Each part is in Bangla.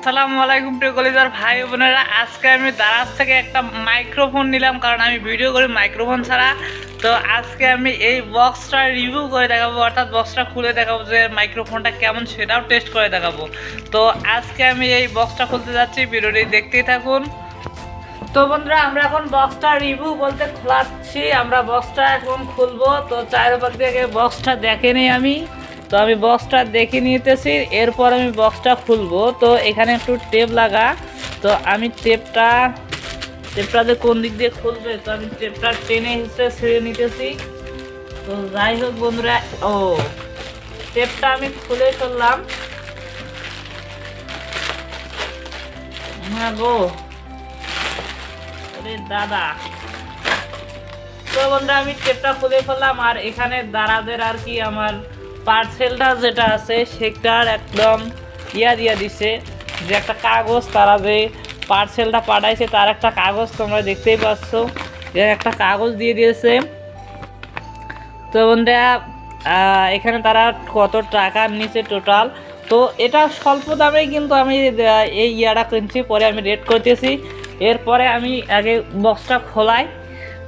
আসসালামু আলাইকুম প্রিয় কলিজার ভাই বোনেরা, আজকে আমি দারাজ থেকে একটা মাইক্রোফোন নিলাম, কারণ আমি ভিডিও করি মাইক্রোফোন ছাড়া। তো আজকে আমি এই বক্সটা রিভিউ করে দেখাবো, অর্থাৎ বক্সটা খুলে দেখাবো যে মাইক্রোফোনটা কেমন সেটাও টেস্ট করে দেখাবো। তো আজকে আমি এই বক্সটা খুলতে যাচ্ছি, ভিডিওটি দেখতেই থাকুন। তো বন্ধুরা, আমরা এখন বক্সটা রিভিউ বলতে খোলাচ্ছি, আমরা বক্সটা এখন খুলবো। তো চারপাশ থেকে বক্সটা দেখে নিই আমি। তো আমি বক্সটা দেখে নিতেছি, এরপর আমি বক্সটা খুলবো। তো এখানে একটু টেপ লাগা, তো আমি টেপটা যে কোন দিক দিয়ে খুলবে, তো আমি টেপটা টেনে হিসেবে ছিঁড়ে নিতেছি। তো যাই হোক বন্ধুরা, টেপটা আমি খুলে ফেললাম। হ্যাঁ গো দাদা। তো বন্ধুরা, আমি টেপটা খুলে ফেললাম, আর এখানে দারাজের আর কি আমার পার্সেলটা যেটা আছে সেটার একদম দিয়া দিছে, যে একটা কাগজ তারা যে পার্সেলটা পাঠাইছে তার একটা কাগজ তোমরা দেখতেই পাচ্ছ, একটা কাগজ দিয়ে দিয়েছে। তো বন্ধুরা, এখানে তারা কত টাকার নিচে টোটাল, তো এটা স্বল্প দামেই কিন্তু আমি এই ইয়াটা কিনছি, পরে আমি রেট করতেছি। এরপরে আমি আগে বক্সটা খোলাই।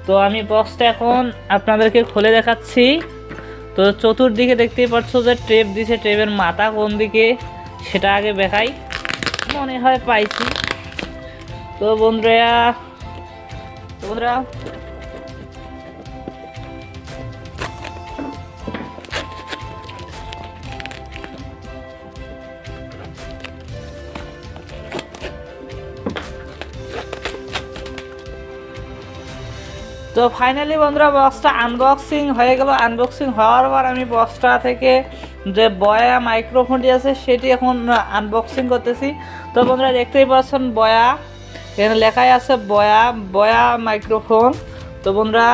তো আমি বক্সটা এখন আপনাদেরকে খুলে দেখাচ্ছি। তো চতুর্দিকে দেখতেই পাচ্ছ যে টেপ দিছে, টেপের মাথা কোন দিকে সেটা আগে দেখাই, মনে হয় পাইছি। তো বন্ধুরা তো ফাইনালি বন্ধুরা, বক্সটা আনবক্সিং হয়ে গেল। আনবক্সিং হওয়ার পর আমি বক্সটা থেকে যে বয়া মাইক্রোফোনটি আছে সেটি এখন আনবক্সিং করতেছি। তো বন্ধুরা, দেখতেই পাচ্ছেন বয়া, এখানে লেখাই আছে বয়া মাইক্রোফোন। তো বন্ধুরা,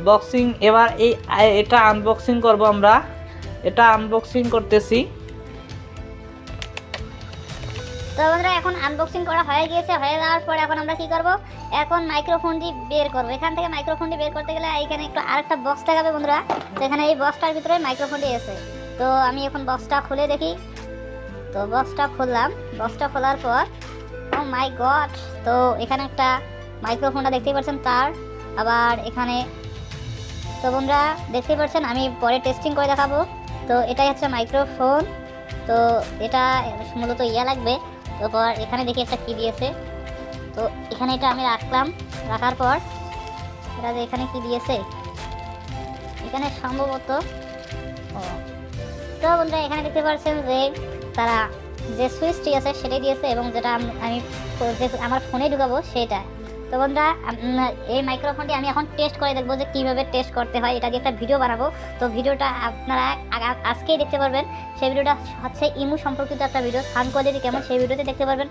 বক্সিং এবার এটা আনবক্সিং করব, আমরা এটা আনবক্সিং করতেছি। তো বন্ধুরা, এখন আনবক্সিং করা হয়ে গিয়েছে। হয়ে যাওয়ার পর এখন আমরা কি করব, এখন মাইক্রোফোনটি বের করব। এখান থেকে মাইক্রোফোনটি বের করতে গেলে এখানে একটু আরেকটা বক্স দেখাবে বন্ধুরা। তো এখানে এই বক্সটার ভিতরে মাইক্রোফোনটি আছে। তো আমি এখন বক্সটা খুলে দেখি। তো বক্সটা খুললাম। বক্সটা খোলার পর ও মাই গড, তো এখানে একটা মাইক্রোফোনটা দেখতেই পাচ্ছেন তার, আবার এখানে। তো বন্ধুরা, দেখতেই পাচ্ছেন, আমি পরে টেস্টিং করে দেখাবো। তো এটাই হচ্ছে মাইক্রোফোন। তো এটা মূলত লাগবে। তারপর এখানে দেখি একটা কি দিয়েছে। তো এখানে এটা আমি রাখলাম। রাখার পর এটা যে এখানে কি দিয়েছে, এখানে সম্ভবত তো বন্ধুরা, এখানে দেখতে পাচ্ছেন যে তারা যে সুইচটি আছে সেটাই দিয়েছে, এবং যেটা আমি আমার ফোনে ঢুকাবো সেটা। তো বন্ধুরা, এই মাইক্রোফোনটি আমি এখন টেস্ট করে দেখবো যে কীভাবে টেস্ট করতে হয়। এটা দিয়ে একটা ভিডিও বানাবো। তো ভিডিওটা আপনারা আজকেই দেখতে পারবেন। সেই ভিডিওটা হচ্ছে ইমু সম্পর্কিত একটা ভিডিও, সাউন্ড কোয়ালিটি কেমন সেই ভিডিওতে দেখতে পারবেন।